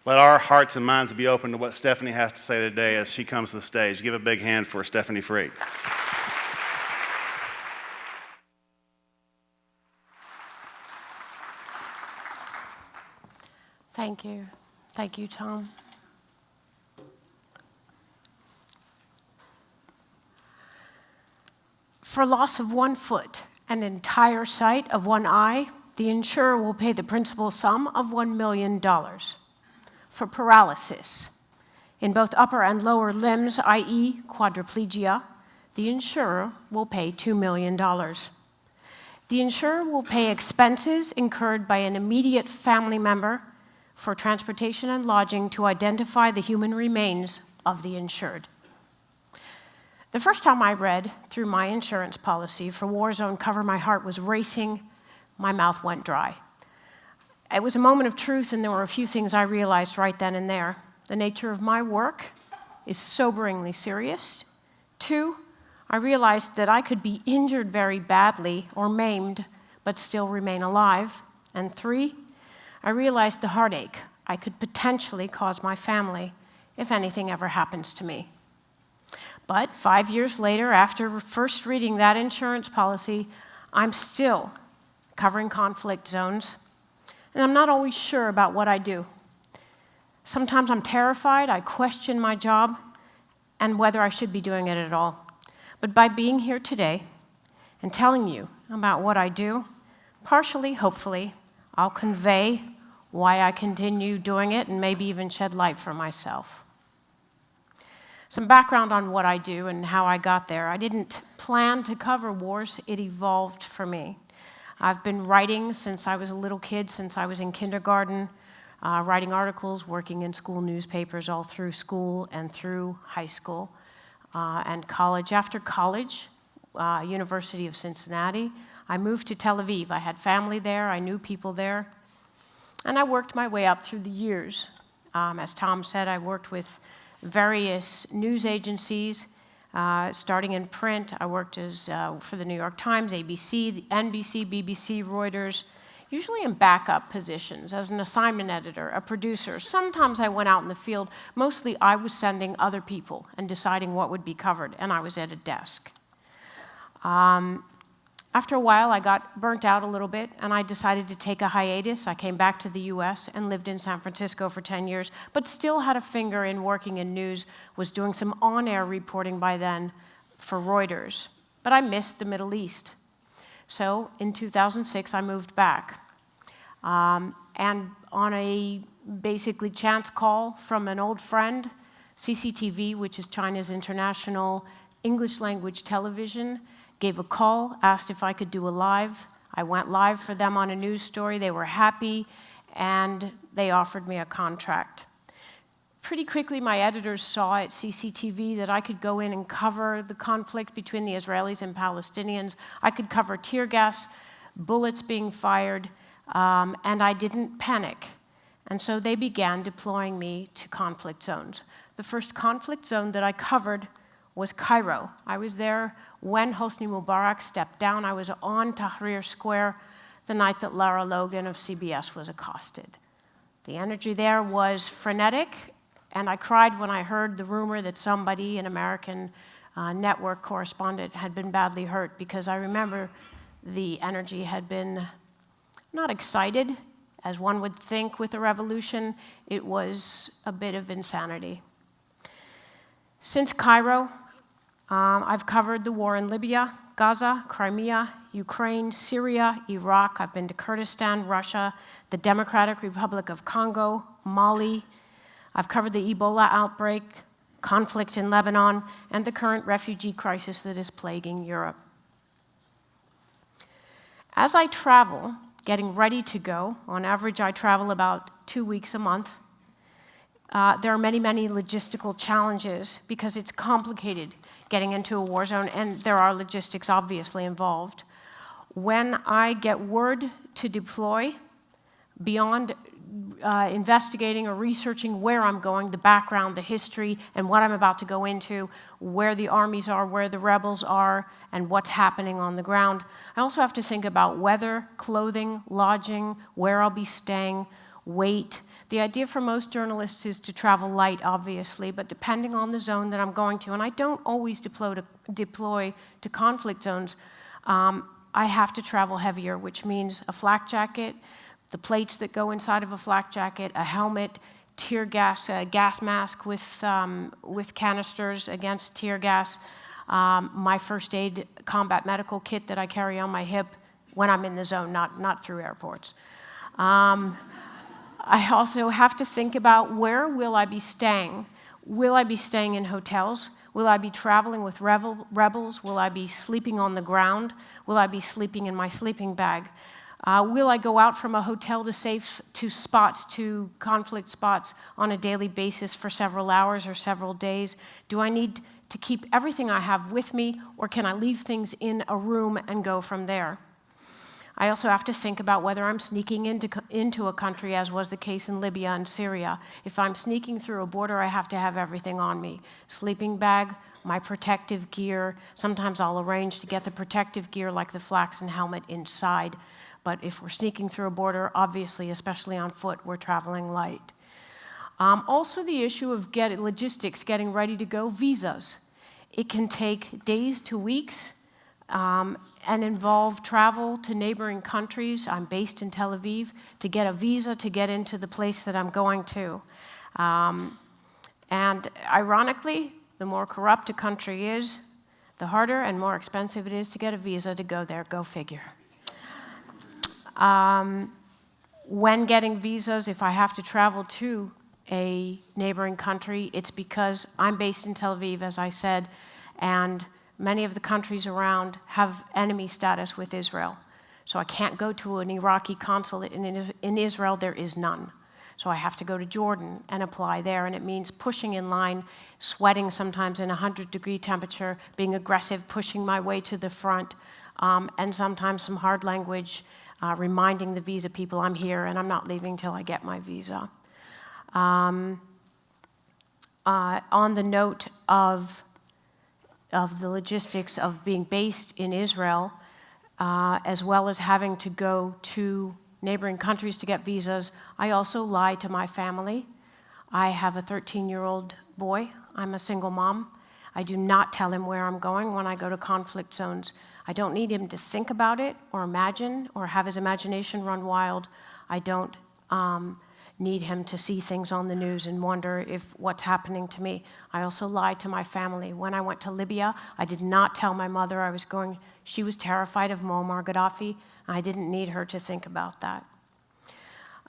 Let our hearts and minds be open to what Stephanie has to say today as she comes to the stage. Give a big hand for Stephanie Freid. Thank you. Thank you, Tom. For loss of one foot and entire sight of one eye, the insurer will pay the principal sum of $1 million. For paralysis in both upper and lower limbs, i.e. quadriplegia, the insurer will pay $2 million. The insurer will pay expenses incurred by an immediate family member for transportation and lodging to identify the human remains of the insured. The first time I read through my insurance policy for war zone cover, my heart was racing, my mouth went dry. It was a moment of truth, and there were a few things I realized right then and there. The nature of my work is soberingly serious. 2, I realized that I could be injured very badly or maimed, but still remain alive. And 3, I realized the heartache I could potentially cause my family if anything ever happens to me. But 5 years later, after first reading that insurance policy, I'm still covering conflict zones. And I'm not always sure about what I do. Sometimes I'm terrified, I question my job, and whether I should be doing it at all. But by being here today and telling you about what I do, partially, hopefully, I'll convey why I continue doing it and maybe even shed light for myself. Some background on what I do and how I got there. I didn't plan to cover wars, it evolved for me. I've been writing since I was a little kid, since I was in kindergarten, writing articles, working in school newspapers all through school and through high school and college. After college, University of Cincinnati, I moved to Tel Aviv. I had family there, I knew people there, and I worked my way up through the years. As Tom said, I worked with various news agencies. Starting in print, I worked for the New York Times, ABC, NBC, BBC, Reuters, usually in backup positions, as an assignment editor, a producer. Sometimes I went out in the field. Mostly I was sending other people and deciding what would be covered, and I was at a desk. After a while, I got burnt out a little bit, and I decided to take a hiatus. I came back to the US and lived in San Francisco for 10 years, but still had a finger in working in news, was doing some on-air reporting by then for Reuters. But I missed the Middle East. So in 2006, I moved back. And on a basically chance call from an old friend, CCTV, which is China's international English language television, gave a call, asked if I could do a live. I went live for them on a news story. They were happy, and they offered me a contract. Pretty quickly, my editors saw at CCTV that I could go in and cover the conflict between the Israelis and Palestinians. I could cover tear gas, bullets being fired, and I didn't panic. And so they began deploying me to conflict zones. The first conflict zone that I covered was Cairo. I was there when Hosni Mubarak stepped down. I was on Tahrir Square the night that Lara Logan of CBS was accosted. The energy there was frenetic, and I cried when I heard the rumor that somebody, an American network correspondent, had been badly hurt, because I remember the energy had been not excited, as one would think with a revolution. It was a bit of insanity. Since Cairo, I've covered the war in Libya, Gaza, Crimea, Ukraine, Syria, Iraq. I've been to Kurdistan, Russia, the Democratic Republic of Congo, Mali. I've covered the Ebola outbreak, conflict in Lebanon, and the current refugee crisis that is plaguing Europe. As I travel, getting ready to go, on average I travel about 2 weeks a month. There are many, many logistical challenges because it's complicated getting into a war zone, and there are logistics obviously involved. When I get word to deploy, beyond investigating or researching where I'm going, the background, the history, and what I'm about to go into, where the armies are, where the rebels are, and what's happening on the ground, I also have to think about weather, clothing, lodging, where I'll be staying, weight. The idea for most journalists is to travel light, obviously, but depending on the zone that I'm going to, and I don't always deploy to conflict zones, I have to travel heavier, which means a flak jacket, the plates that go inside of a flak jacket, a helmet, tear gas, a gas mask with canisters against tear gas, my first aid combat medical kit that I carry on my hip when I'm in the zone, not through airports. I also have to think about where will I be staying. Will I be staying in hotels? Will I be traveling with rebels? Will I be sleeping on the ground? Will I be sleeping in my sleeping bag? Will I go out from a hotel to conflict spots on a daily basis for several hours or several days? Do I need to keep everything I have with me, or can I leave things in a room and go from there? I also have to think about whether I'm sneaking into a country, as was the case in Libya and Syria. If I'm sneaking through a border, I have to have everything on me. Sleeping bag, my protective gear. Sometimes I'll arrange to get the protective gear like the flax and helmet inside. But if we're sneaking through a border, obviously, especially on foot, we're traveling light. Also the issue of logistics, getting ready to go, visas. It can take days to weeks and involve travel to neighboring countries. I'm based in Tel Aviv, to get a visa to get into the place that I'm going to. And ironically, the more corrupt a country is, the harder and more expensive it is to get a visa to go there. Go figure. When getting visas, if I have to travel to a neighboring country, it's because I'm based in Tel Aviv, as I said, and many of the countries around have enemy status with Israel. So I can't go to an Iraqi consulate in Israel. There is none. So I have to go to Jordan and apply there, and it means pushing in line, sweating sometimes in 100-degree temperature, being aggressive, pushing my way to the front, and sometimes some hard language, reminding the visa people I'm here and I'm not leaving till I get my visa. On the note of the logistics of being based in Israel, as well as having to go to neighboring countries to get visas, I also lie to my family. I have a 13-year-old boy. I'm a single mom. I do not tell him where I'm going when I go to conflict zones. I don't need him to think about it or imagine or have his imagination run wild. I don't need him to see things on the news and wonder if what's happening to me. I also lie to my family. When I went to Libya, I did not tell my mother I was going. She was terrified of Muammar Gaddafi, and I didn't need her to think about that.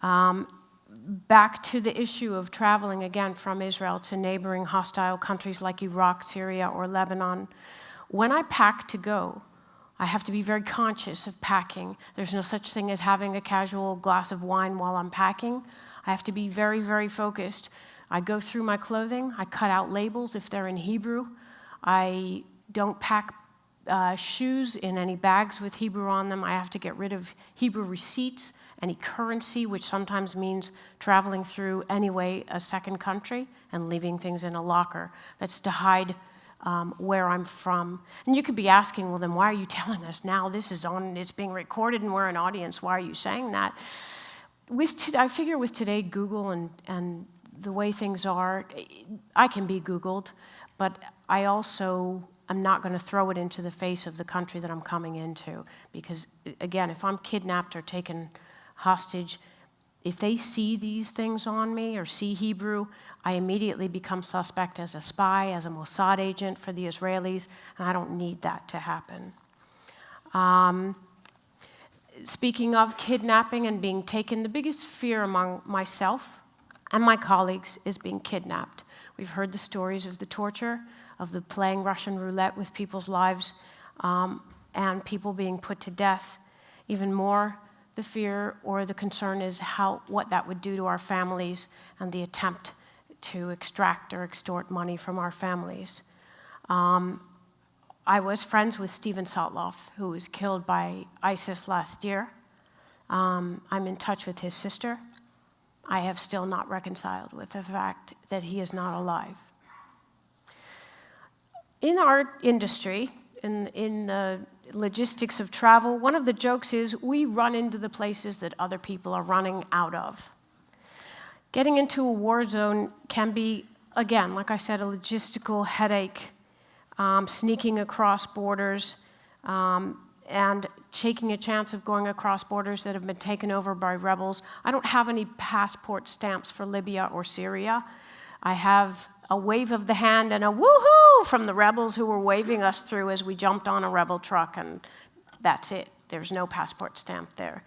Back to the issue of traveling again from Israel to neighboring hostile countries like Iraq, Syria, or Lebanon. When I pack to go, I have to be very conscious of packing. There's no such thing as having a casual glass of wine while I'm packing. I have to be very, very focused. I go through my clothing. I cut out labels if they're in Hebrew. I don't pack shoes in any bags with Hebrew on them. I have to get rid of Hebrew receipts, any currency, which sometimes means traveling through anyway a second country and leaving things in a locker. That's to hide where I'm from. And you could be asking, well, then why are you telling us now? This is on, it's being recorded and we're an audience. Why are you saying that? I figure with today, Google and the way things are, I can be Googled, but I also am not going to throw it into the face of the country that I'm coming into. Because, again, if I'm kidnapped or taken hostage, if they see these things on me or see Hebrew, I immediately become suspect as a spy, as a Mossad agent for the Israelis, and I don't need that to happen. Speaking of kidnapping and being taken, the biggest fear among myself and my colleagues is being kidnapped. We've heard the stories of the torture, of the playing Russian roulette with people's lives, and people being put to death. Even more, the fear or the concern is what that would do to our families and the attempt to extract or extort money from our families. I was friends with Steven Sotloff, who was killed by ISIS last year. I'm in touch with his sister. I have still not reconciled with the fact that he is not alive. In our industry, in the logistics of travel, one of the jokes is we run into the places that other people are running out of. Getting into a war zone can be, again, like I said, a logistical headache, sneaking across borders, and taking a chance of going across borders that have been taken over by rebels. I don't have any passport stamps for Libya or Syria. I have a wave of the hand and a woohoo from the rebels who were waving us through as we jumped on a rebel truck, and that's it. There's no passport stamp there.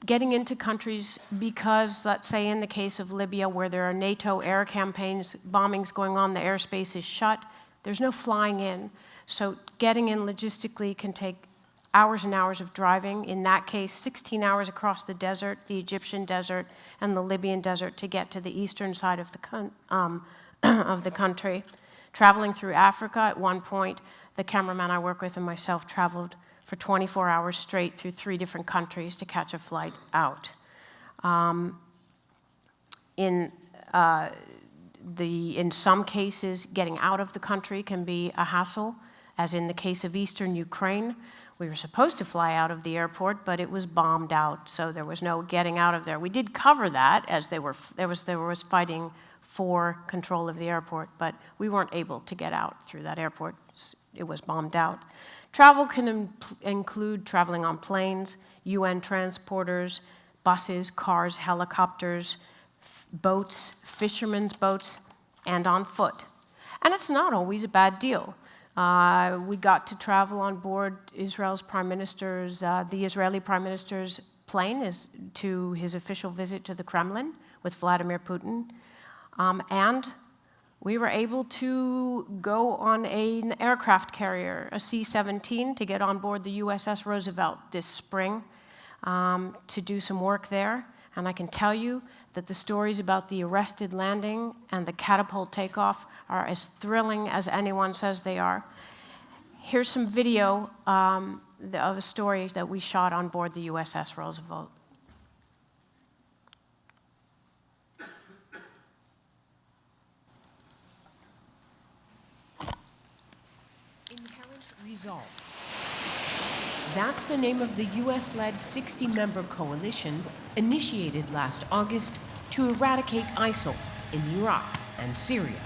Getting into countries because, let's say in the case of Libya, where there are NATO air campaigns, bombings going on, the airspace is shut, there's no flying in. So getting in logistically can take hours and hours of driving. In that case, 16 hours across the desert, the Egyptian desert and the Libyan desert to get to the eastern side of the country. Traveling through Africa, at one point, the cameraman I work with and myself traveled for 24 hours straight through 3 different countries to catch a flight out. In some cases, getting out of the country can be a hassle, as in the case of eastern Ukraine. We were supposed to fly out of the airport, but it was bombed out, so there was no getting out of there. We did cover that as there was fighting for control of the airport, but we weren't able to get out through that airport. It was bombed out. Travel can include traveling on planes, UN transporters, buses, cars, helicopters, boats, fishermen's boats, and on foot. And it's not always a bad deal. We got to travel on board Israel's prime minister's, the Israeli prime minister's plane to his official visit to the Kremlin with Vladimir Putin. And we were able to go on an aircraft carrier, a C-17, to get on board the USS Roosevelt this spring to do some work there. And I can tell you that the stories about the arrested landing and the catapult takeoff are as thrilling as anyone says they are. Here's some video of a story that we shot on board the USS Roosevelt. Inherent Resolve. That's the name of the US-led 60-member coalition initiated last August to eradicate ISIL in Iraq and Syria.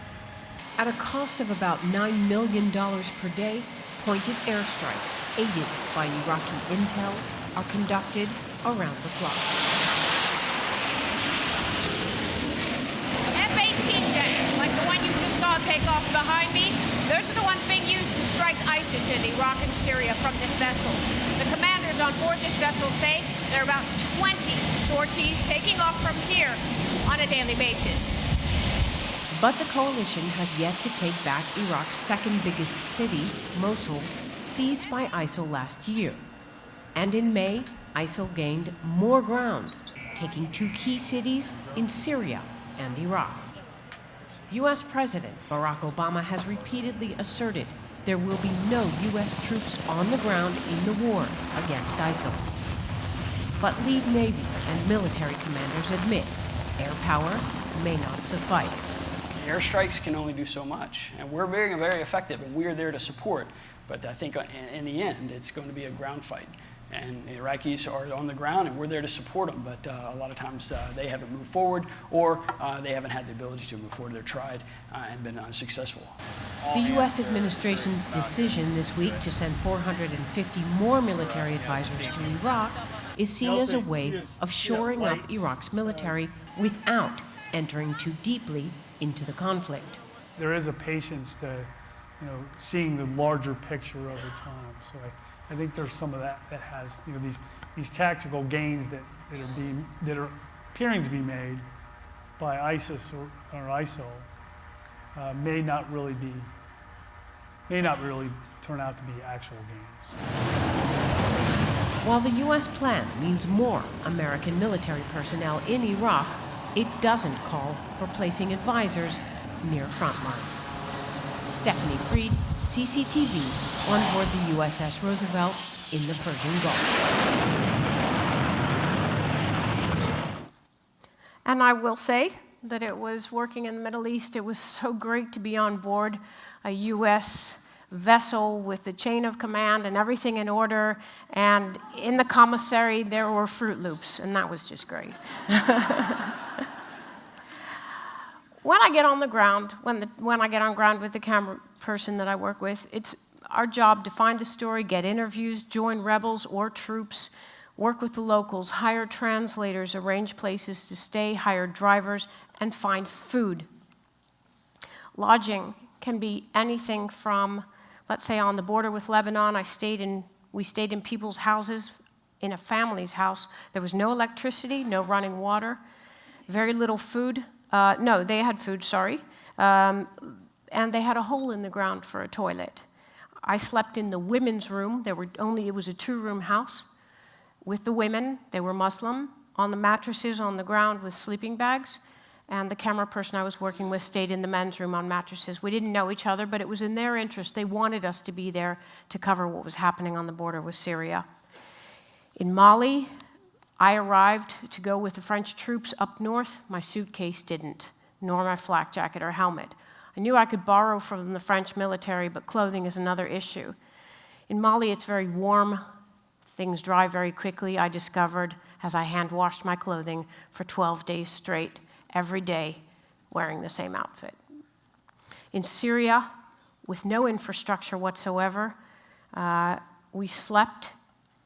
At a cost of about $9 million per day, pointed airstrikes aided by Iraqi intel are conducted around the clock. F-18 jets, like the one you just saw take off behind me, those are the ones being used to strike ISIS in Iraq and Syria from this vessel. The commanders on board this vessel say there are about 20 sorties taking off from here on a daily basis. But the coalition has yet to take back Iraq's second biggest city, Mosul, seized by ISIL last year. And in May, ISIL gained more ground, taking 2 key cities in Syria and Iraq. U.S. President Barack Obama has repeatedly asserted there will be no U.S. troops on the ground in the war against ISIL. But lead Navy and military commanders admit air power may not suffice. Airstrikes can only do so much, and we're very, very effective, and we're there to support. But I think in the end, it's going to be a ground fight. And the Iraqis are on the ground, and we're there to support them. But a lot of times they haven't moved forward, or they haven't had the ability to move forward. They've tried and been unsuccessful. The U.S. administration's decision this week to send 450 more military advisors to Iraq is seen as a way of shoring up Iraq's military without entering too deeply into the conflict. There is a patience to, seeing the larger picture over time. So I think there's some of that has, these tactical gains that are appearing to be made by ISIS or ISIL may not really turn out to be actual gains. While the U.S. plan means more American military personnel in Iraq, it doesn't call for placing advisors near front lines. Stephanie Freid, CCTV, on board the USS Roosevelt in the Persian Gulf. And I will say that it was working in the Middle East. It was so great to be on board a U.S. vessel with the chain of command and everything in order, and in the commissary there were Fruit Loops, and that was just great. When I get on the ground, when I get on ground with the camera person that I work with, it's our job to find a story, get interviews, join rebels or troops, work with the locals, hire translators, arrange places to stay, hire drivers, and find food. Lodging can be anything from, let's say on the border with Lebanon, we stayed in people's houses, in a family's house. There was no electricity, no running water, very little food. No, they had food, sorry. And they had a hole in the ground for a toilet. I slept in the women's room. It was a 2-room house with the women. They were Muslim, on the mattresses on the ground with sleeping bags. And the camera person I was working with stayed in the men's room on mattresses. We didn't know each other, but it was in their interest. They wanted us to be there to cover what was happening on the border with Syria. In Mali, I arrived to go with the French troops up north. My suitcase didn't, nor my flak jacket or helmet. I knew I could borrow from the French military, but clothing is another issue. In Mali, it's very warm. Things dry very quickly, I discovered, as I hand-washed my clothing for 12 days straight, every day, wearing the same outfit. In Syria, with no infrastructure whatsoever, I slept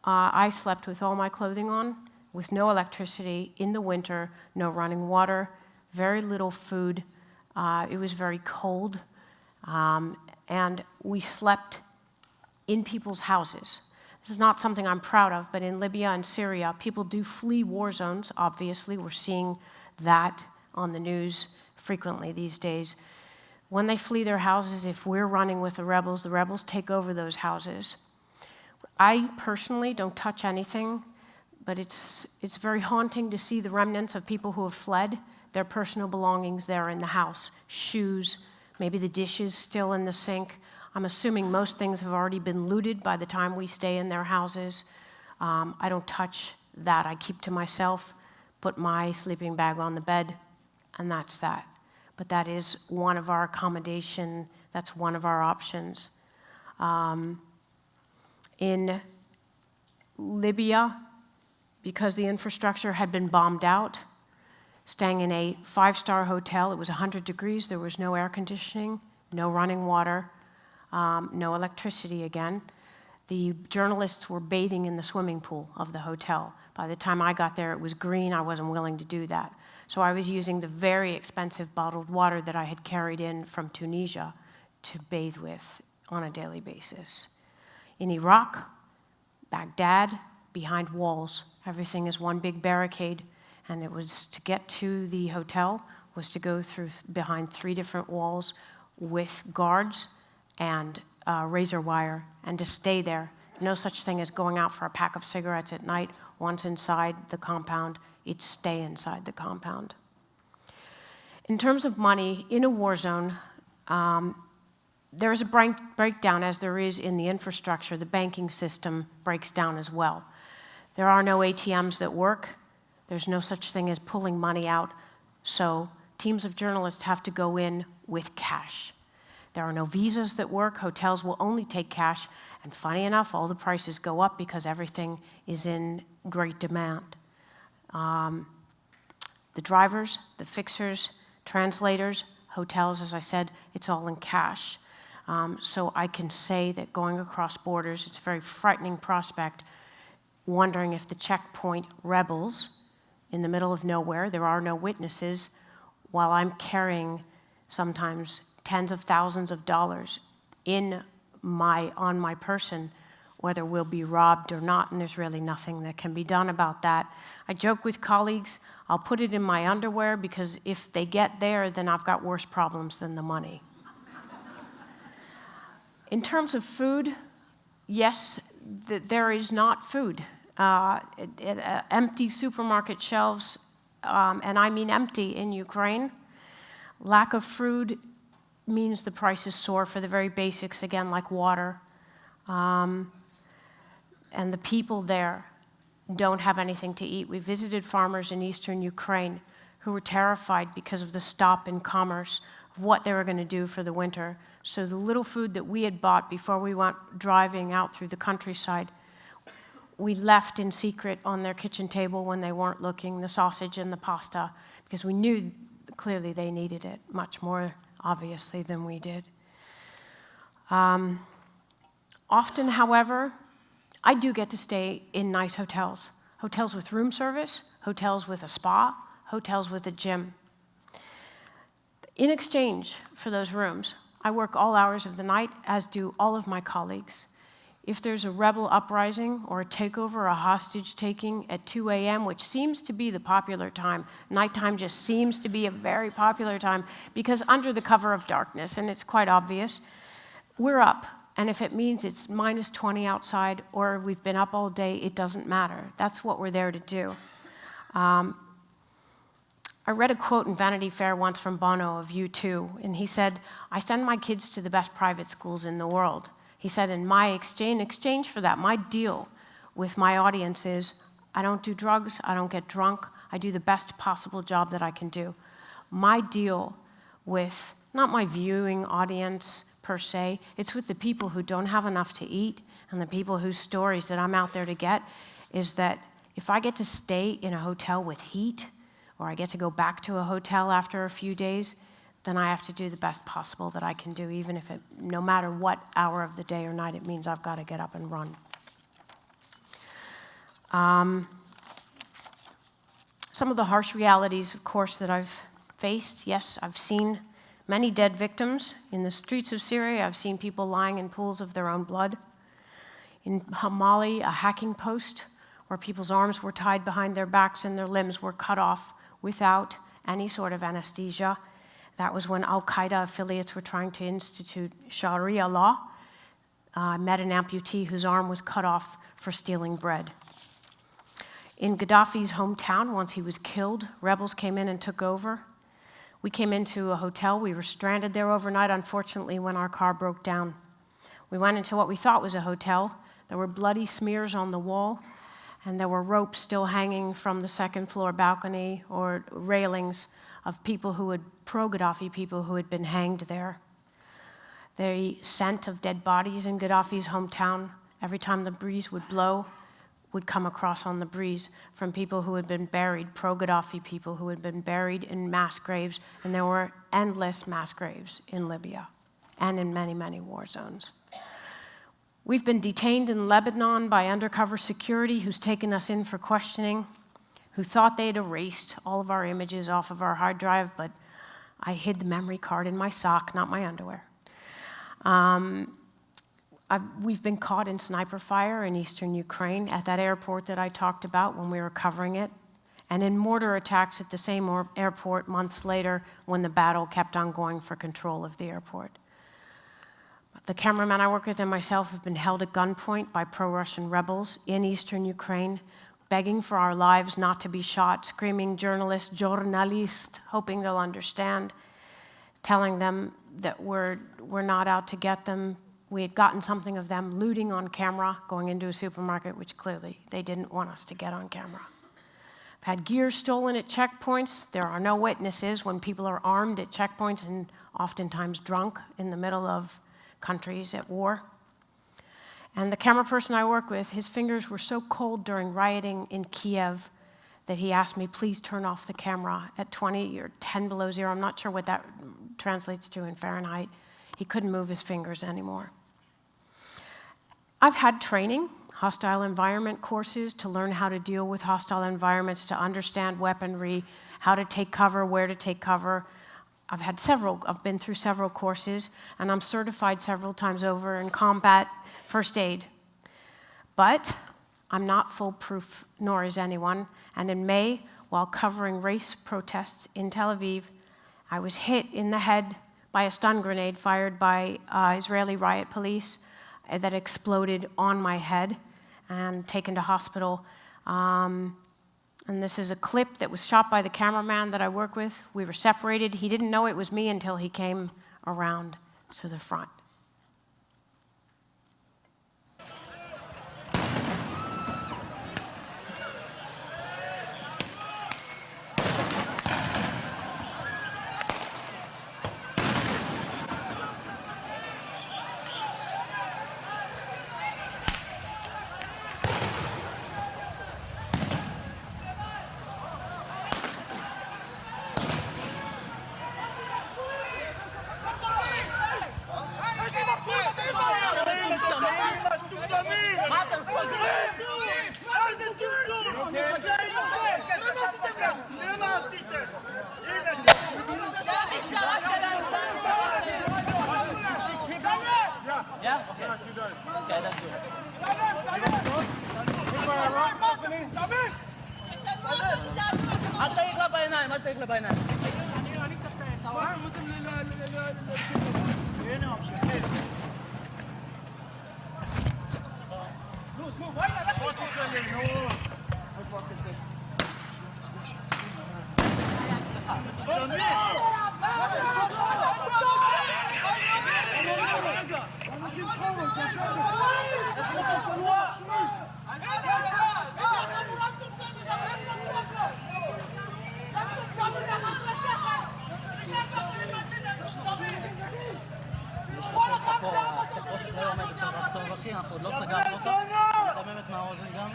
with all my clothing on, with no electricity, in the winter, no running water, very little food. It was very cold, and we slept in people's houses. This is not something I'm proud of, but in Libya and Syria, people do flee war zones, obviously. We're seeing that on the news frequently these days. When they flee their houses, if we're running with the rebels take over those houses. I personally don't touch anything, but it's very haunting to see the remnants of people who have fled, their personal belongings there in the house, shoes, maybe the dishes still in the sink. I'm assuming most things have already been looted by the time we stay in their houses. I don't touch that. I keep to myself, put my sleeping bag on the bed, and that's that. But that is one of our accommodation, that's one of our options. In Libya, because the infrastructure had been bombed out, staying in a 5-star hotel, it was 100 degrees, there was no air conditioning, no running water, no electricity again. The journalists were bathing in the swimming pool of the hotel. By the time I got there, it was green. I wasn't willing to do that. So I was using the very expensive bottled water that I had carried in from Tunisia to bathe with on a daily basis. In Iraq, Baghdad, behind walls, everything is one big barricade, and it was to get to the hotel was to go through behind 3 different walls with guards and razor wire, and to stay there. No such thing as going out for a pack of cigarettes at night. Once inside the compound, it's stay inside the compound. In terms of money, in a war zone, there is a breakdown, as there is in the infrastructure. The banking system breaks down as well. There are no ATMs that work. There's no such thing as pulling money out. So teams of journalists have to go in with cash. There are no visas that work. Hotels will only take cash. And funny enough, all the prices go up because everything is in great demand. The drivers, the fixers, translators, hotels, as I said, it's all in cash. So I can say that going across borders, it's a very frightening prospect, wondering if the checkpoint rebels in the middle of nowhere, there are no witnesses, while I'm carrying sometimes tens of thousands of dollars on my person, whether we'll be robbed or not, and there's really nothing that can be done about that. I joke with colleagues, I'll put it in my underwear because if they get there, then I've got worse problems than the money. In terms of food, yes, there is not food. Empty supermarket shelves, and I mean empty in Ukraine. Lack of food means the prices soar for the very basics, again, like water. And the people there don't have anything to eat. We visited farmers in eastern Ukraine who were terrified because of the stop in commerce of what they were going to do for the winter. So the little food that we had bought before we went driving out through the countryside, we left in secret on their kitchen table when they weren't looking, the sausage and the pasta, because we knew clearly they needed it much more obviously than we did. Often, however, I do get to stay in nice hotels. Hotels with room service, hotels with a spa, hotels with a gym. In exchange for those rooms, I work all hours of the night, as do all of my colleagues. If there's a rebel uprising or a takeover or a hostage taking at 2 a.m., which seems to be the popular time, nighttime just seems to be a very popular time because under the cover of darkness, and it's quite obvious, we're up. And if it means it's minus 20 outside or we've been up all day, it doesn't matter. That's what we're there to do. I read a quote in Vanity Fair once from Bono of U2, and he said, "I send my kids to the best private schools in the world." He said, in exchange for that, my deal with my audience is, I don't do drugs, I don't get drunk, I do the best possible job that I can do. My deal with, not my viewing audience per se, it's with the people who don't have enough to eat and the people whose stories that I'm out there to get, is that if I get to stay in a hotel with heat, or I get to go back to a hotel after a few days, then I have to do the best possible that I can do, even if no matter what hour of the day or night it means I've got to get up and run. Some of the harsh realities, of course, that I've faced, yes, I've seen many dead victims in the streets of Syria. I've seen people lying in pools of their own blood. In Mali, a hacking post where people's arms were tied behind their backs and their limbs were cut off without any sort of anesthesia. That was when al-Qaeda affiliates were trying to institute Sharia law. I met an amputee whose arm was cut off for stealing bread. In Gaddafi's hometown, once he was killed, rebels came in and took over. We came into a hotel. We were stranded there overnight, unfortunately, when our car broke down. We went into what we thought was a hotel. There were bloody smears on the wall, and there were ropes still hanging from the second floor balcony or railings of people who had, pro-Gaddafi people who had been hanged there. The scent of dead bodies in Gaddafi's hometown, every time the breeze would blow, would come across on the breeze from people who had been buried, pro-Gaddafi people who had been buried in mass graves, and there were endless mass graves in Libya and in many, many war zones. We've been detained in Lebanon by undercover security who's taken us in for questioning, who thought they'd erased all of our images off of our hard drive, but I hid the memory card in my sock, not my underwear. We've been caught in sniper fire in eastern Ukraine at that airport that I talked about when we were covering it, and in mortar attacks at the same airport months later when the battle kept on going for control of the airport. The cameraman I work with and myself have been held at gunpoint by pro-Russian rebels in eastern Ukraine, begging for our lives not to be shot, screaming journalist, hoping they'll understand, telling them that we're not out to get them. We had gotten something of them looting on camera, going into a supermarket, which clearly they didn't want us to get on camera. I've had gear stolen at checkpoints. There are no witnesses when people are armed at checkpoints and oftentimes drunk in the middle of countries at war. And the camera person I work with, his fingers were so cold during rioting in Kiev that he asked me, please turn off the camera at 20 or 10 below zero. I'm not sure what that translates to in Fahrenheit. He couldn't move his fingers anymore. I've had training, hostile environment courses to learn how to deal with hostile environments, to understand weaponry, how to take cover, where to take cover. I've been through several courses, and I'm certified several times over in combat first aid. But I'm not foolproof, nor is anyone. And in May, while covering race protests in Tel Aviv, I was hit in the head by a stun grenade fired by Israeli riot police that exploded on my head and taken to hospital. And this is a clip that was shot by the cameraman that I work with. We were separated. He didn't know it was me until he came around to the front. Yeah? Okay. Okay, that's good. אל תעיק לה בעיניים, אל תעיק לה בעיניים. אני צריך את ההוראה. הנה, ממשיכים. אנחנו עוד לא סגרנו אותו. מדממת מהאוזן גם.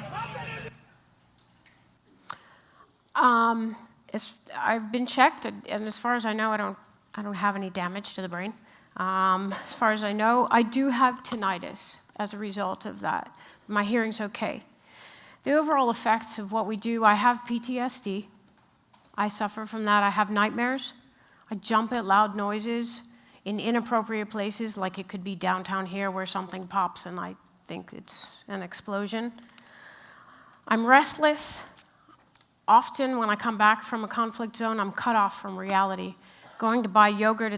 I've been checked, and as far as I know, I don't have any damage to the brain. As far as I know, I do have tinnitus as a result of that. My hearing's okay. The overall effects of what we do, I have PTSD. I suffer from that. I have nightmares. I jump at loud noises in inappropriate places, like it could be downtown here where something pops and I think it's an explosion. I'm restless. Often when I come back from a conflict zone, I'm cut off from reality. Going to buy yogurt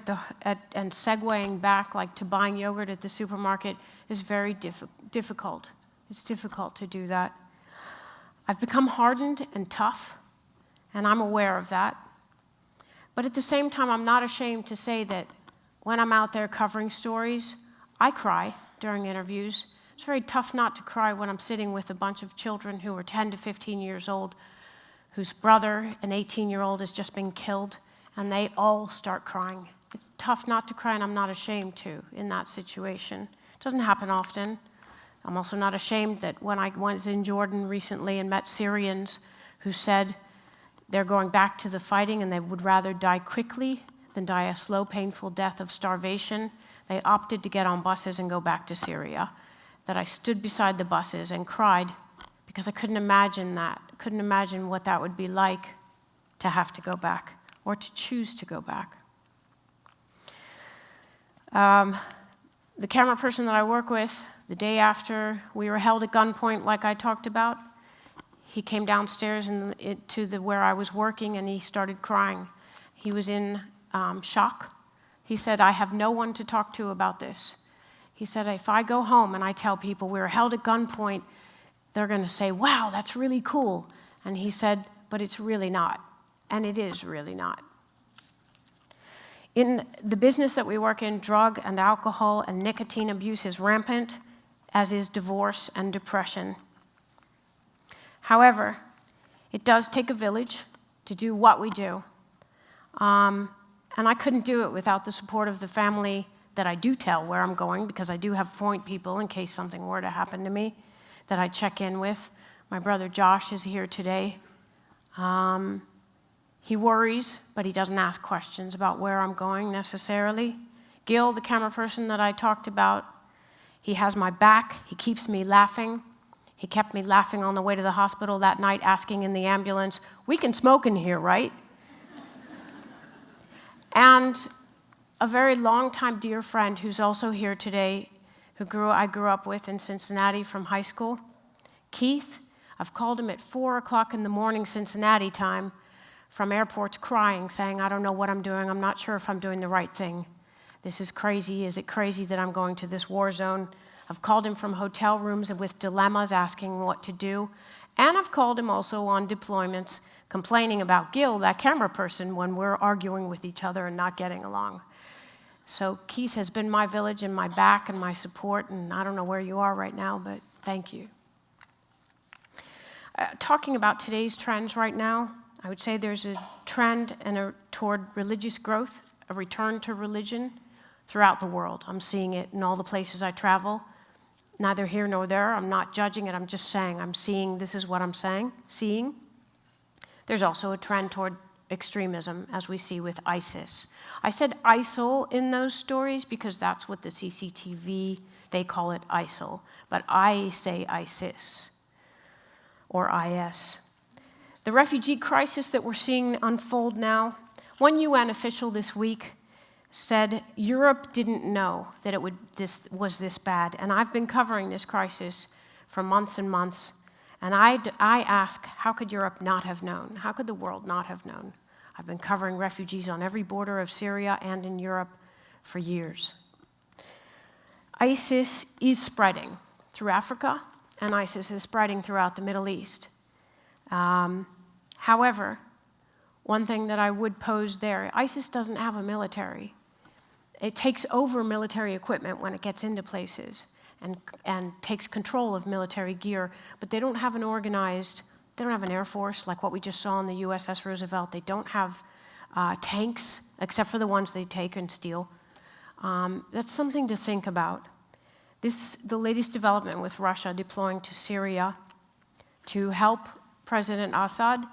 and segueing back like to buying yogurt at the supermarket is very difficult. It's difficult to do that. I've become hardened and tough, and I'm aware of that. But at the same time, I'm not ashamed to say that when I'm out there covering stories, I cry during interviews. It's very tough not to cry when I'm sitting with a bunch of children who are 10 to 15 years old, whose brother, an 18-year-old, has just been killed, and they all start crying. It's tough not to cry, and I'm not ashamed to in that situation. It doesn't happen often. I'm also not ashamed that when I was in Jordan recently and met Syrians who said they're going back to the fighting and they would rather die quickly than die a slow, painful death of starvation, they opted to get on buses and go back to Syria. That I stood beside the buses and cried because I couldn't imagine that. I couldn't imagine what that would be like to have to go back or to choose to go back. The camera person that I work with, the day after we were held at gunpoint like I talked about, he came downstairs to where I was working and he started crying. He was in shock. He said, I have no one to talk to about this. He said, if I go home and I tell people we were held at gunpoint, they're going to say, wow, that's really cool. And he said, but it's really not. And it is really not. In the business that we work in, drug and alcohol and nicotine abuse is rampant, as is divorce and depression. However, it does take a village to do what we do. And I couldn't do it without the support of the family that I do tell where I'm going, because I do have point people in case something were to happen to me that I check in with. My brother Josh is here today. He worries, but he doesn't ask questions about where I'm going necessarily. Gil, the camera person that I talked about, he has my back. He keeps me laughing. He kept me laughing on the way to the hospital that night, asking in the ambulance, we can smoke in here, right? And a very long-time dear friend who's also here today, I grew up with in Cincinnati from high school, Keith. I've called him at 4 o'clock in the morning Cincinnati time from airports crying, saying, I don't know what I'm doing. I'm not sure if I'm doing the right thing. This is crazy. Is it crazy that I'm going to this war zone? I've called him from hotel rooms with dilemmas, asking what to do. And I've called him also on deployments, complaining about Gil, that camera person, when we're arguing with each other and not getting along. So Keith has been my village and my back and my support, and I don't know where you are right now, but thank you. Talking about today's trends right now, I would say there's a trend toward religious growth, a return to religion throughout the world. I'm seeing it in all the places I travel. Neither here nor there. I'm not judging it. I'm just saying I'm seeing, this is what I'm seeing. There's also a trend toward extremism, as we see with ISIS. I said ISIL in those stories because that's what the CCTV, they call it ISIL. But I say ISIS or IS. The refugee crisis that we're seeing unfold now, one UN official this week said Europe didn't know that this was this bad. And I've been covering this crisis for months and months. And I ask, how could Europe not have known? How could the world not have known? I've been covering refugees on every border of Syria and in Europe for years. ISIS is spreading through Africa, and ISIS is spreading throughout the Middle East. However, one thing that I would pose there, ISIS doesn't have a military. It takes over military equipment when it gets into places and takes control of military gear, but they don't have an air force like what we just saw on the USS Roosevelt. They don't have tanks, except for the ones they take and steal. That's something to think about. The latest development with Russia deploying to Syria to help President Assad,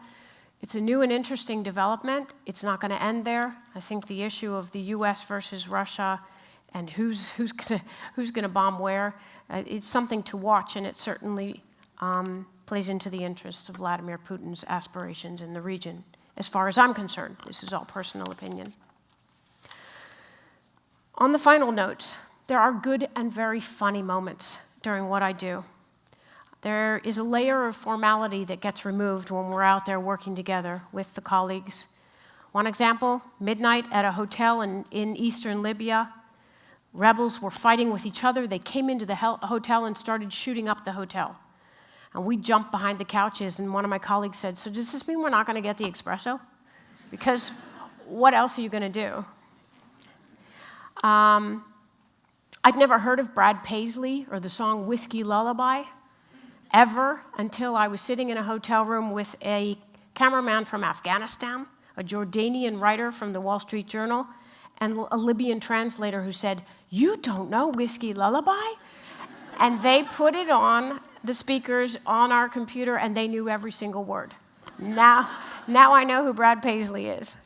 it's a new and interesting development. It's not going to end there. I think the issue of the U.S. versus Russia and who's going to bomb where, it's something to watch, and it certainly plays into the interests of Vladimir Putin's aspirations in the region. As far as I'm concerned, this is all personal opinion. On the final notes, there are good and very funny moments during what I do. There is a layer of formality that gets removed when we're out there working together with the colleagues. One example, midnight at a hotel in eastern Libya. Rebels were fighting with each other. They came into the hotel and started shooting up the hotel. And we jumped behind the couches, and one of my colleagues said, "So does this mean we're not going to get the espresso? Because what else are you going to do?" I'd never heard of Brad Paisley or the song Whiskey Lullaby ever until I was sitting in a hotel room with a cameraman from Afghanistan, a Jordanian writer from the Wall Street Journal, and a Libyan translator who said, "You don't know Whiskey Lullaby?" And they put it on the speakers on our computer, and they knew every single word. Now I know who Brad Paisley is.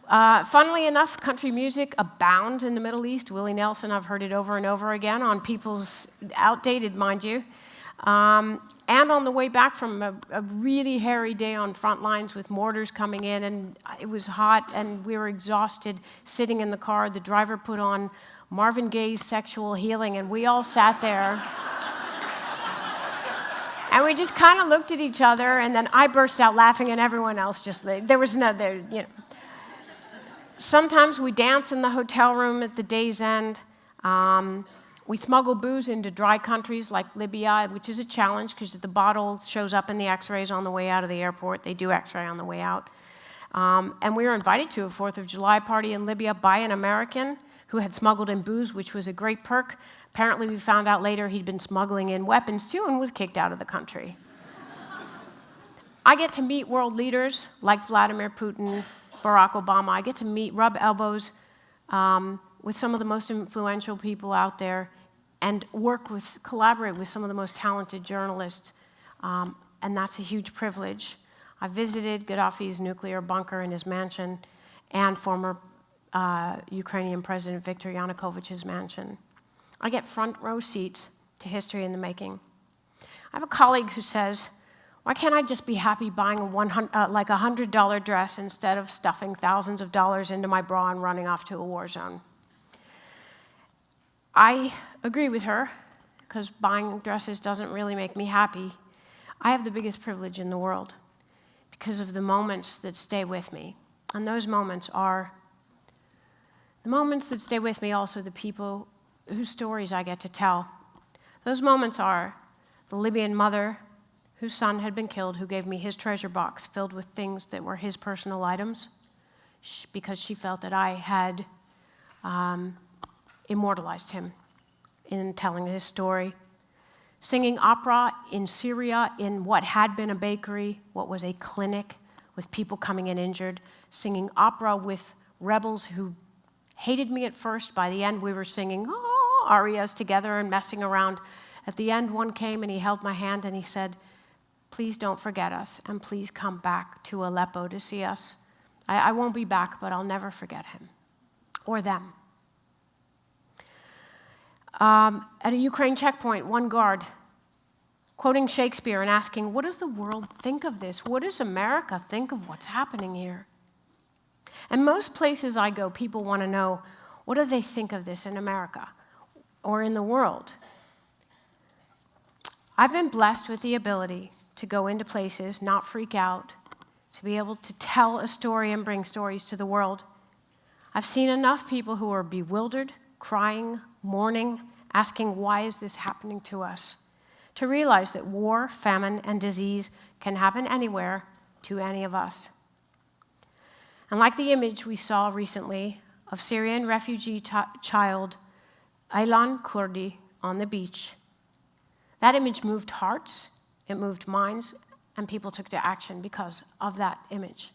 Funnily enough, country music abounds in the Middle East. Willie Nelson, I've heard it over and over again on people's, outdated, mind you. And on the way back from a really hairy day on front lines with mortars coming in, and it was hot, and we were exhausted sitting in the car. The driver put on Marvin Gaye's Sexual Healing, and we all sat there. And we just kind of looked at each other, and then I burst out laughing, and everyone else just, there was no, Sometimes we dance in the hotel room at the day's end. We smuggle booze into dry countries like Libya, which is a challenge because the bottle shows up in the x-rays on the way out of the airport. They do x-ray on the way out. And we were invited to a 4th of July party in Libya by an American who had smuggled in booze, which was a great perk. Apparently, we found out later he'd been smuggling in weapons too and was kicked out of the country. I get to meet world leaders like Vladimir Putin, Barack Obama. I get to rub elbows with some of the most influential people out there and collaborate with some of the most talented journalists. And that's a huge privilege. I visited Gaddafi's nuclear bunker in his mansion and former Ukrainian President Viktor Yanukovych's mansion. I get front row seats to history in the making. I have a colleague who says, "Why can't I just be happy buying a $100 dress instead of stuffing thousands of dollars into my bra and running off to a war zone?" I agree with her, because buying dresses doesn't really make me happy. I have the biggest privilege in the world because of the moments that stay with me. And those moments are the moments that stay with me, also the people whose stories I get to tell. Those moments are the Libyan mother whose son had been killed, who gave me his treasure box filled with things that were his personal items because she felt that I had immortalized him in telling his story. Singing opera in Syria in what had been a bakery, what was a clinic with people coming in injured. Singing opera with rebels who hated me at first. By the end, we were singing arias together and messing around. At the end, one came and he held my hand and he said, "Please don't forget us, and please come back to Aleppo to see us. I won't be back, but I'll never forget him or them." At a Ukraine checkpoint, one guard, quoting Shakespeare and asking, "What does the world think of this? What does America think of what's happening here?" And most places I go, people want to know, what do they think of this in America or in the world? I've been blessed with the ability to go into places, not freak out, to be able to tell a story and bring stories to the world. I've seen enough people who are bewildered, crying, mourning, asking, why is this happening to us? To realize that war, famine, and disease can happen anywhere to any of us. And like the image we saw recently of Syrian refugee child Aylan Kurdi on the beach, that image moved hearts, it moved minds, and people took to action because of that image.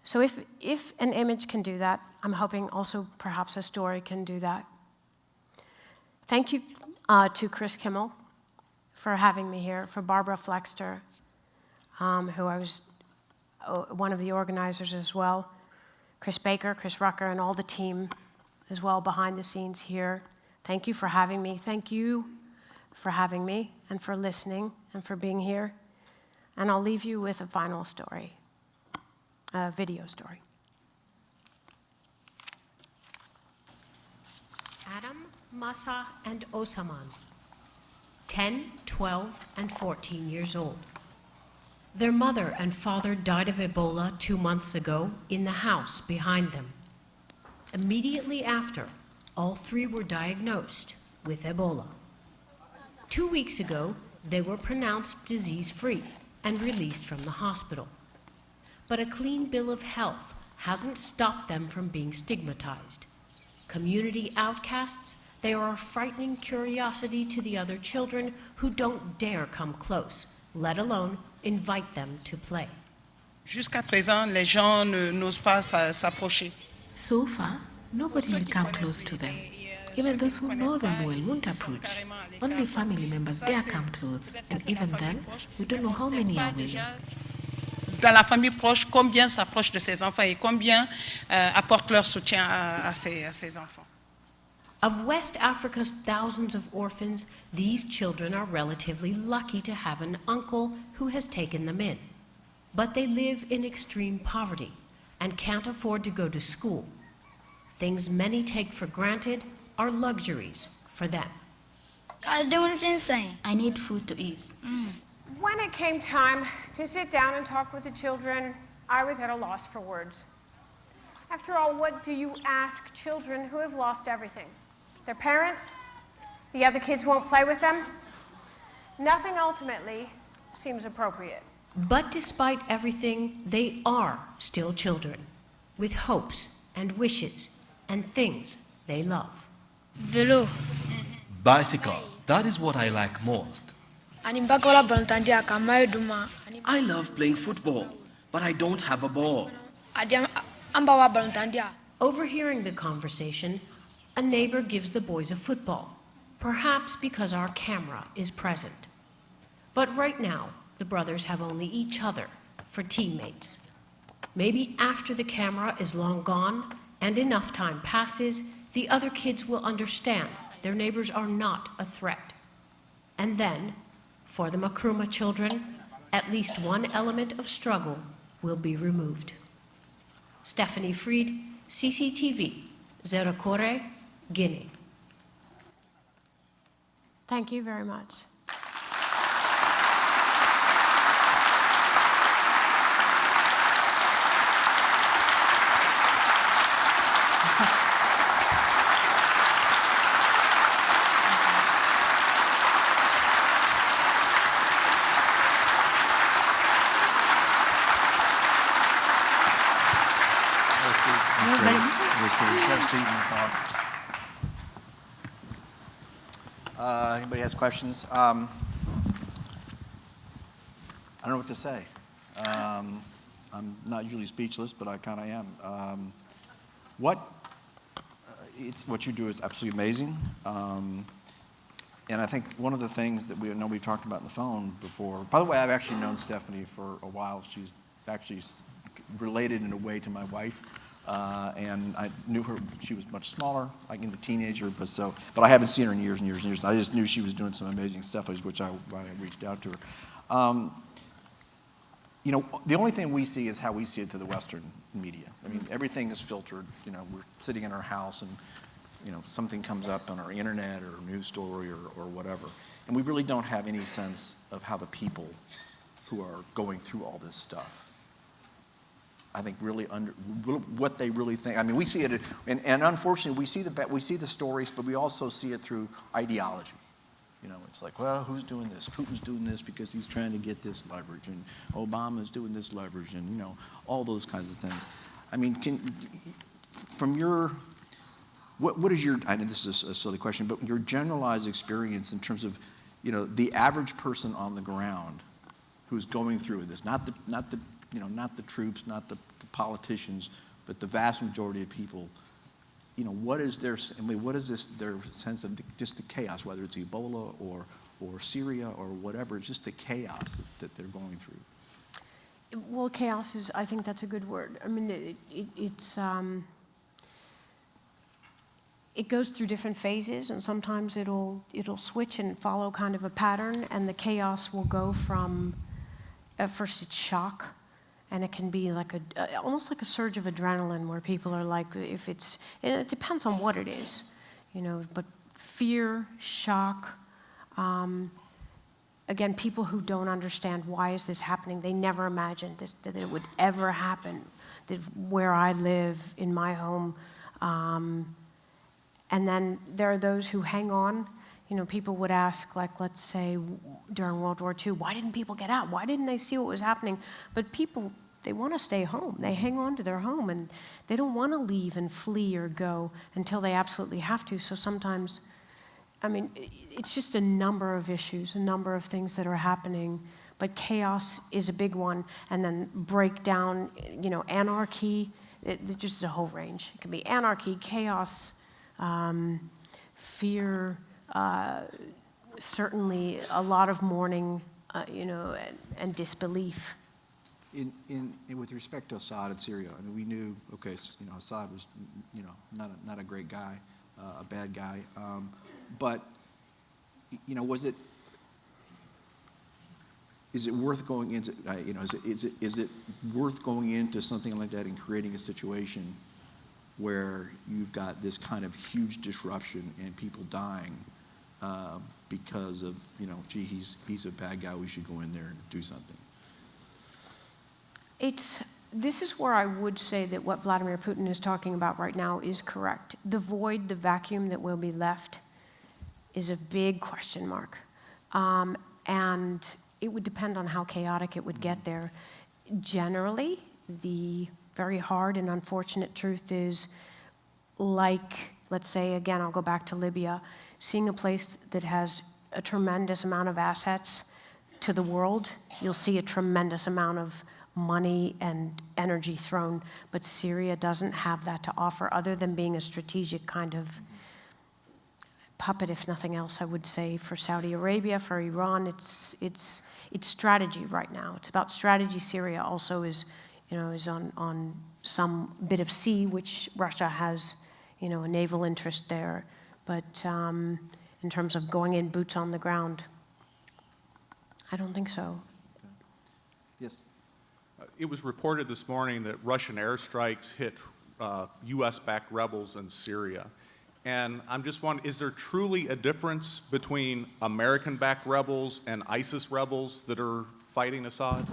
So if an image can do that, I'm hoping also perhaps a story can do that. Thank you to Chris Kimmel for having me here, for Barbara Flexter, who I was one of the organizers as well, Chris Baker, Chris Rucker, and all the team as well behind the scenes here. Thank you for having me. Thank you for having me and for listening and for being here. And I'll leave you with a final story, a video story. Adam, Masa, and Osaman, 10, 12, and 14 years old. Their mother and father died of Ebola 2 months ago in the house behind them. Immediately after, all three were diagnosed with Ebola. 2 weeks ago, they were pronounced disease-free and released from the hospital. But a clean bill of health hasn't stopped them from being stigmatized. Community outcasts, they are a frightening curiosity to the other children who don't dare come close, let alone invite them to play. Jusqu'à présent, les gens n'osent pas s'approcher. So far, nobody will come close to them. Even those who know them well won't approach. Only family members dare come close, and even then, we don't know how many are willing. Dans la famille proche, combien s'approchent de ces enfants et combien apportent leur soutien à ces enfants. Of West Africa's thousands of orphans, these children are relatively lucky to have an uncle who has taken them in. But they live in extreme poverty and can't afford to go to school. Things many take for granted are luxuries for them. I need food to eat. When it came time to sit down and talk with the children, I was at a loss for words. After all, what do you ask children who have lost everything? Their parents? The other kids won't play with them? Nothing ultimately seems appropriate. But despite everything, they are still children, with hopes and wishes and things they love. Vélo. Bicycle. That is what I like most. I love playing football, but I don't have a ball. Overhearing the conversation, a neighbor gives the boys a football, perhaps because our camera is present. But right now, the brothers have only each other for teammates. Maybe after the camera is long gone and enough time passes, the other kids will understand their neighbors are not a threat. And then, for the Makruma children, at least one element of struggle will be removed. Stephanie Freid, CCTV, Zerakore, Guinea. Thank you very much. Anybody has questions? I don't know what to say. I'm not usually speechless, but I kind of am. What you do is absolutely amazing. And I think one of the things that we talked about on the phone before, by the way, I've actually known Stephanie for a while. She's actually related in a way to my wife. And I knew her, she was much smaller, like in the teenager, but I haven't seen her in years and years and years. I just knew she was doing some amazing stuff, which I reached out to her. you know, the only thing we see is how we see it through the Western media. I mean, everything is filtered. You know, we're sitting in our house and, you know, something comes up on our internet or news story or whatever. And we really don't have any sense of how the people who are going through all this stuff, I think, really what they really think. I mean, we see it, and unfortunately, we see the stories, but we also see it through ideology. You know, it's like, well, who's doing this? Putin's doing this because he's trying to get this leverage, and Obama's doing this leverage, and, you know, all those kinds of things. I mean, from your, what is your, I know this is a silly question, but your generalized experience in terms of, you know, the average person on the ground who's going through this, not the troops, not the politicians, but the vast majority of people. You know, what is their sense of just the chaos, whether it's Ebola or Syria or whatever, it's just the chaos that they're going through? Well, chaos is, I think that's a good word. I mean, it goes through different phases, and sometimes it'll switch and follow kind of a pattern, and the chaos will go from, at first it's shock, and it can be like almost like a surge of adrenaline where people are like, and it depends on what it is, you know, but fear, shock, again, people who don't understand why is this happening, they never imagined that it would ever happen, that where I live, in my home, and then there are those who hang on. You know, people would ask, like, let's say during World War II, why didn't people get out? Why didn't they see what was happening? But people, they want to stay home. They hang on to their home, and they don't want to leave and flee or go until they absolutely have to. So sometimes, I mean, it's just a number of issues, a number of things that are happening. But chaos is a big one, and then breakdown, you know, anarchy, just a whole range. It can be anarchy, chaos, fear, certainly a lot of mourning, you know, and disbelief. With respect to Assad and Syria, I mean, we knew, okay, you know, Assad was, you know, not a great guy, a bad guy, but, you know, is it worth going into, you know, is it worth going into something like that and creating a situation where you've got this kind of huge disruption and people dying because of, you know, gee, he's a bad guy, we should go in there and do something? This is where I would say that what Vladimir Putin is talking about right now is correct. The void, the vacuum that will be left is a big question mark. And it would depend on how chaotic it would get there. Generally, the very hard and unfortunate truth is, like, let's say, again, I'll go back to Libya, seeing a place that has a tremendous amount of assets to the world, you'll see a tremendous amount of money and energy thrown, but Syria doesn't have that to offer other than being a strategic kind of puppet, if nothing else, I would say, for Saudi Arabia, for Iran. It's strategy right now. It's about strategy. Syria also is on some bit of sea, which Russia has, you know, a naval interest there. But in terms of going in boots on the ground, I don't think so. Okay. Yes. It was reported this morning that Russian airstrikes hit U.S.-backed rebels in Syria. And I'm just wondering, is there truly a difference between American-backed rebels and ISIS rebels that are fighting Assad?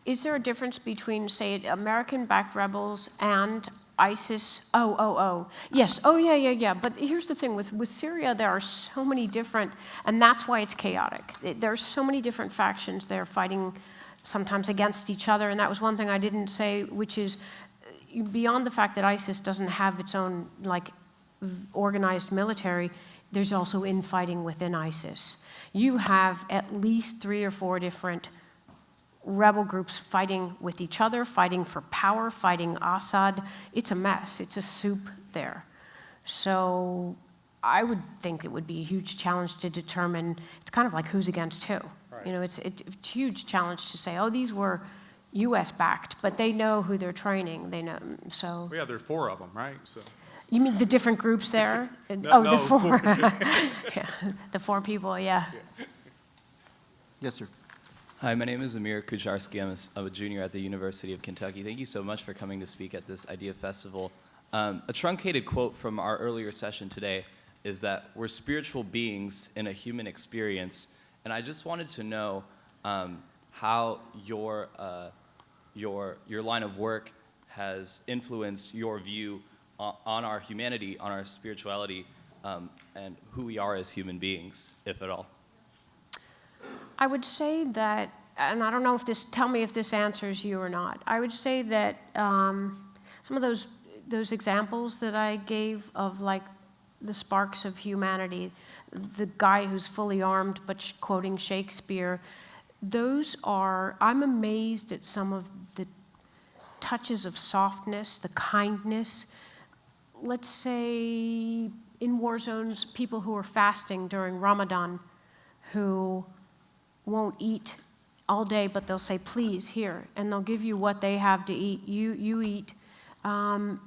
Is there a difference between, say, American-backed rebels and ISIS? Yes. Oh, yeah. But here's the thing. With Syria, there are so many different, and that's why it's chaotic. There are so many different factions there fighting sometimes against each other. And that was one thing I didn't say, which is beyond the fact that ISIS doesn't have its own, like, organized military, there's also infighting within ISIS. You have at least 3 or 4 different rebel groups fighting with each other, fighting for power, fighting Assad. It's a mess. It's a soup there. So I would think it would be a huge challenge to determine, it's kind of like who's against who. Right. You know, it's a huge challenge to say, oh, these were U.S.-backed, but they know who they're training. They know, so. Well, yeah, there are 4 of them, right? So. You mean the different groups there? No, the 4. Yeah, the 4 people, yeah. Yes, sir. Hi, my name is Amir Kucharski. I'm a junior at the University of Kentucky. Thank you so much for coming to speak at this Idea Festival. A truncated quote from our earlier session today is that we're spiritual beings in a human experience, and I just wanted to know how your line of work has influenced your view on our humanity, on our spirituality, and who we are as human beings, if at all. I would say that, and I don't know if this, tell me if this answers you or not. I would say that some of those examples that I gave of like the sparks of humanity, the guy who's fully armed but quoting Shakespeare, those are, I'm amazed at some of the touches of softness, the kindness. Let's say in war zones, people who are fasting during Ramadan, who won't eat all day, but they'll say, please, here, and they'll give you what they have to eat. You eat. I've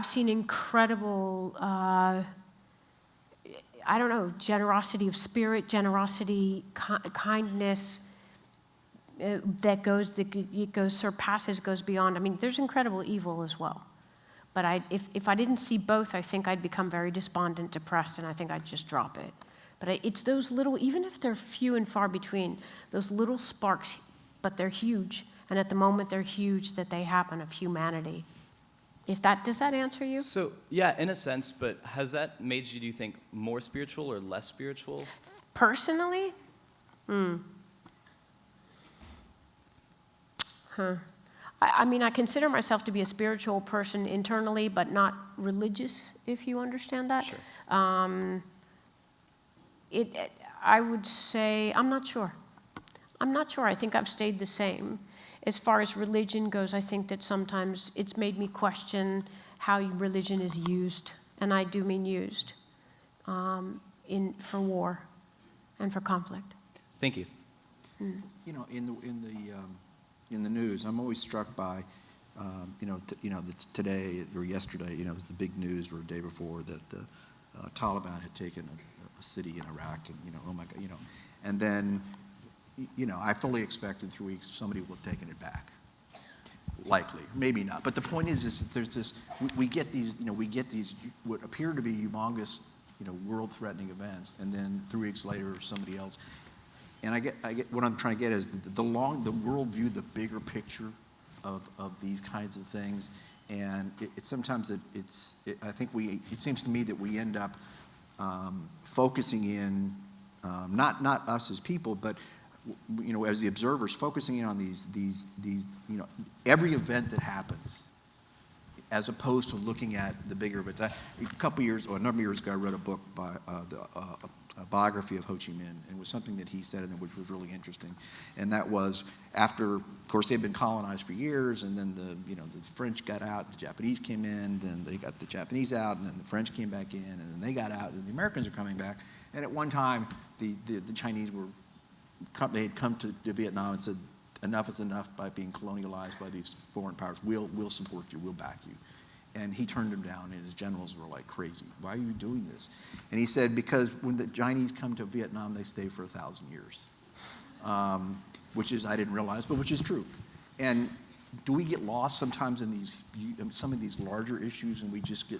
seen incredible, I don't know, generosity of spirit, generosity, kindness that surpasses, goes beyond. I mean, there's incredible evil as well. But if I didn't see both, I think I'd become very despondent, depressed, and I think I'd just drop it. But it's those little, even if they're few and far between, those little sparks, but they're huge, and at the moment they're huge, that they happen, of humanity. Does that answer you? So, yeah, in a sense, but has that made you, do you think, more spiritual or less spiritual? Personally? I mean, I consider myself to be a spiritual person internally, but not religious, if you understand that. Sure. I would say, I'm not sure. I think I've stayed the same. As far as religion goes, I think that sometimes it's made me question how religion is used, and I do mean used, for war and for conflict. Thank you. You know, in the news, I'm always struck by, today or yesterday, it was the big news, or the day before, that the Taliban had taken a city in Iraq, and oh my God, and then, I fully expect in 3 weeks somebody will have taken it back. Likely, maybe not. But the point is that there's this. We get these what appear to be humongous, world-threatening events, and then 3 weeks later, somebody else. And I get what I'm trying to get is the world view, the bigger picture of these kinds of things, and it seems to me that we end up focusing in, not us as people, but as the observers, focusing in on these every event that happens, as opposed to looking at the bigger events. A number of years ago, I read a book by a biography of Ho Chi Minh, and it was something that he said in it which was really interesting, and that was after, of course, they'd been colonized for years, and then the French got out, the Japanese came in, then they got the Japanese out, and then the French came back in, and then they got out, and the Americans are coming back, and at one time the Chinese they had come to Vietnam and said, enough is enough by being colonialized by these foreign powers. We'll support you. We'll back you. And he turned them down, and his generals were like crazy. Why are you doing this? And he said, because when the Chinese come to Vietnam, they stay for 1,000 years, which is, I didn't realize, but which is true. And do we get lost sometimes in some of these larger issues, and we just get,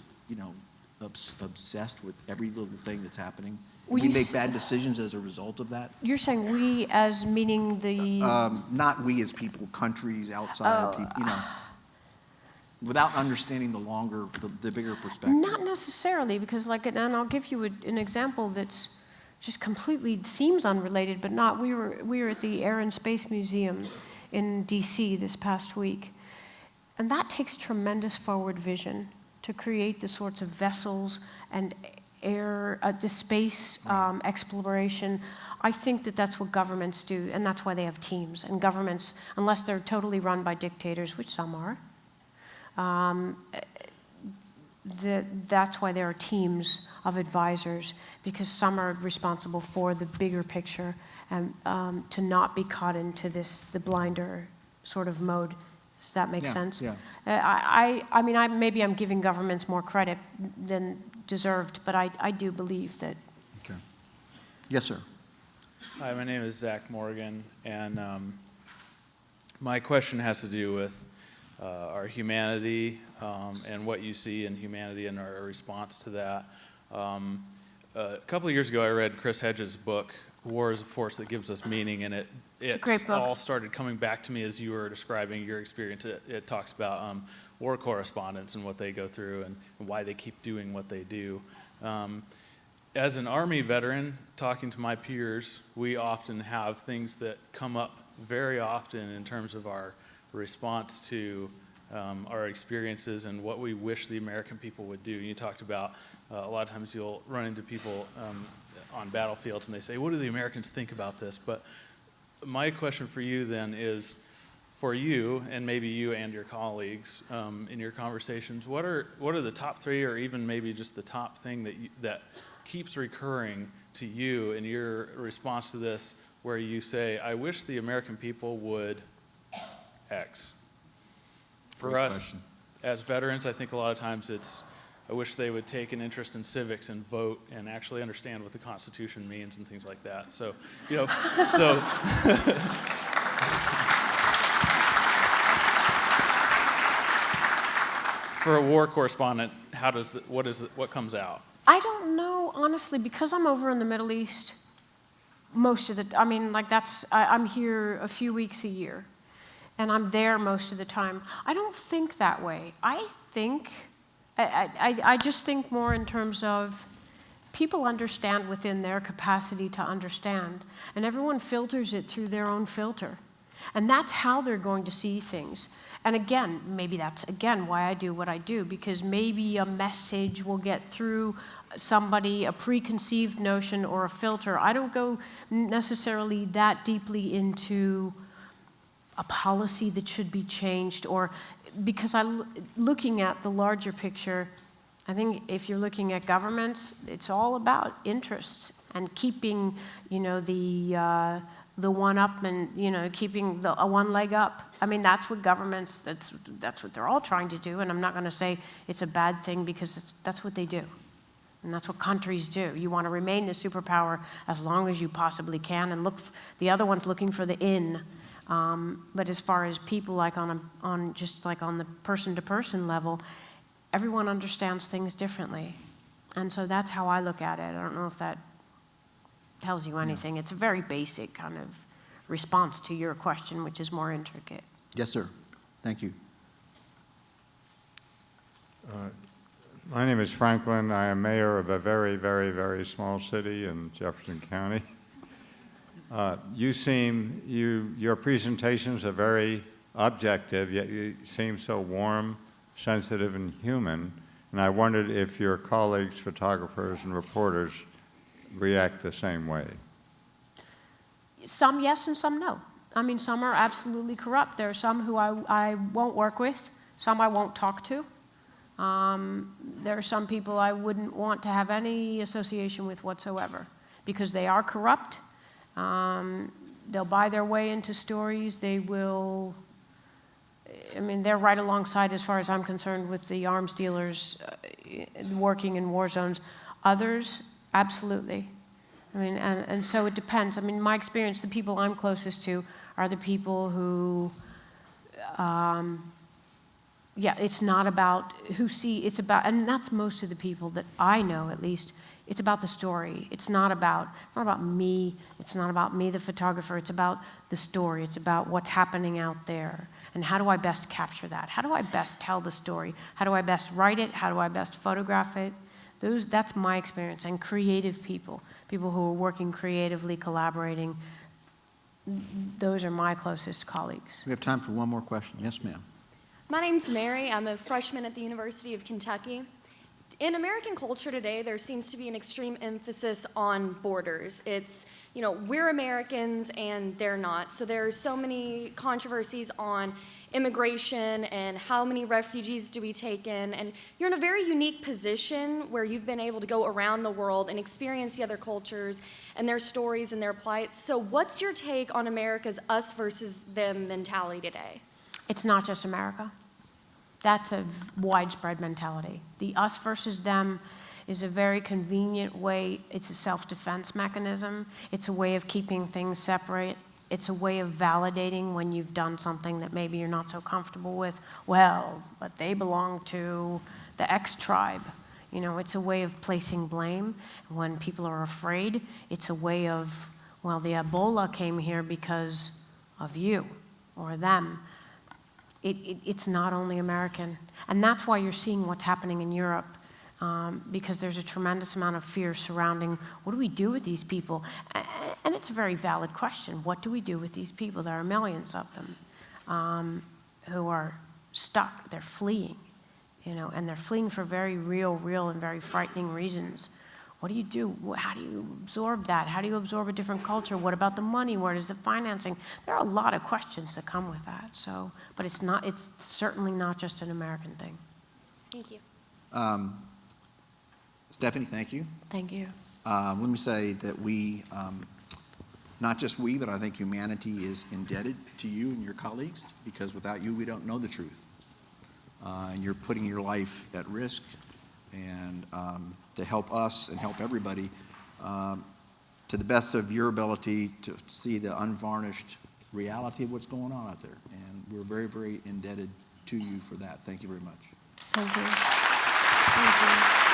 obsessed with every little thing that's happening? Well, we make bad decisions as a result of that? You're saying we as meaning the... not we as people, countries, outside people, without understanding the bigger perspective. Not necessarily, because and I'll give you an example that's just completely seems unrelated, but not. We were at the Air and Space Museum in D.C. this past week, and that takes tremendous forward vision to create the sorts of vessels and the space exploration. I think that's what governments do, and that's why they have teams. And governments, unless they're totally run by dictators, which some are, that's why there are teams of advisors, because some are responsible for the bigger picture, and to not be caught into the blinder sort of mode. Does that make sense? Yeah. I mean, maybe I'm giving governments more credit than deserved, but I do believe that. Okay. Yes, sir. Hi, my name is Zach Morgan, and my question has to do with our humanity and what you see in humanity and our response to that. A couple of years ago, I read Chris Hedges' book, War is a Force That Gives Us Meaning, and It's a great book. all started coming back to me as you were describing your experience. It talks about war correspondents and what they go through and why they keep doing what they do. As an Army veteran, talking to my peers, we often have things that come up very often in terms of our response to our experiences and what we wish the American people would do. You talked about a lot of times you'll run into people on battlefields and they say, what do the Americans think about this? But my question for you then is, for you, and maybe you and your colleagues in your conversations, what are the top three, or even maybe just the top thing that keeps recurring to you in your response to this, where you say, I wish the American people would X? For Great us, question. as veterans, I think a lot of times it's, I wish they would take an interest in civics and vote and actually understand what the Constitution means and things like that. So, for a war correspondent, what comes out? I don't know, honestly, because I'm over in the Middle East most of the, I'm here a few weeks a year, and I'm there most of the time. I don't think that way. I just think more in terms of people understand within their capacity to understand, and everyone filters it through their own filter. And that's how they're going to see things. And again, maybe that's, why I do what I do, because maybe a message will get through somebody, a preconceived notion or a filter. I don't go necessarily that deeply into a policy that should be changed, or because looking at the larger picture, I think if you're looking at governments, it's all about interests and keeping, the one up and, keeping the one leg up. I mean, that's what governments, that's what they're all trying to do, and I'm not going to say it's a bad thing, because that's what they do. And that's what countries do. You want to remain the superpower as long as you possibly can, and the other one's looking for the in. But as far as people, like on the person-to-person level, everyone understands things differently. And so that's how I look at it. I don't know if that tells you anything. Yeah. It's a very basic kind of response to your question, which is more intricate. Yes, sir. Thank you. My name is Franklin. I am mayor of a very, very, very small city in Jefferson County. Your presentations are very objective, yet you seem so warm, sensitive, and human. And I wondered if your colleagues, photographers and reporters, react the same way. Some yes and some no. I mean, some are absolutely corrupt. There are some who I won't work with, some I won't talk to. There are some people I wouldn't want to have any association with whatsoever, because they are corrupt. They'll buy their way into stories. They will, they're right alongside, as far as I'm concerned, with the arms dealers working in war zones. Others, absolutely. And so it depends. My experience, the people I'm closest to are the people who, it's not about it's about, and that's most of the people that I know, at least. It's about the story. It's not about me. It's not about me, the photographer. It's about the story. It's about what's happening out there. And how do I best capture that? How do I best tell the story? How do I best write it? How do I best photograph it? That's my experience. And creative people who are working creatively, collaborating, those are my closest colleagues. We have time for one more question. Yes, ma'am. My name's Mary. I'm a freshman at the University of Kentucky. In American culture today, there seems to be an extreme emphasis on borders. It's, we're Americans and they're not. So there are so many controversies on immigration and how many refugees do we take in. And you're in a very unique position where you've been able to go around the world and experience the other cultures and their stories and their plights. So what's your take on America's us versus them mentality today? It's not just America. That's a widespread mentality. The us versus them is a very convenient way. It's a self-defense mechanism. It's a way of keeping things separate. It's a way of validating when you've done something that maybe you're not so comfortable with. Well, but they belong to the X tribe. You know, it's a way of placing blame. When people are afraid, it's a way of, well, the Ebola came here because of you or them. It's not only American. And that's why you're seeing what's happening in Europe. Because there's a tremendous amount of fear surrounding what do we do with these people? And it's a very valid question. What do we do with these people? There are millions of them who are stuck. They're fleeing, you know, and they're fleeing for very real and very frightening reasons. What do you do? How do you absorb that? How do you absorb a different culture? What about the money? Where does the financing? There are a lot of questions that come with that. So, but it's certainly not just an American thing. Thank you. Stephanie, thank you. Thank you. Let me say that we, not just we, but I think humanity is indebted to you and your colleagues, because without you, we don't know the truth. And you're putting your life at risk, and to help us and help everybody to the best of your ability to see the unvarnished reality of what's going on out there. And we're very, very indebted to you for that. Thank you very much. Thank you. Thank you.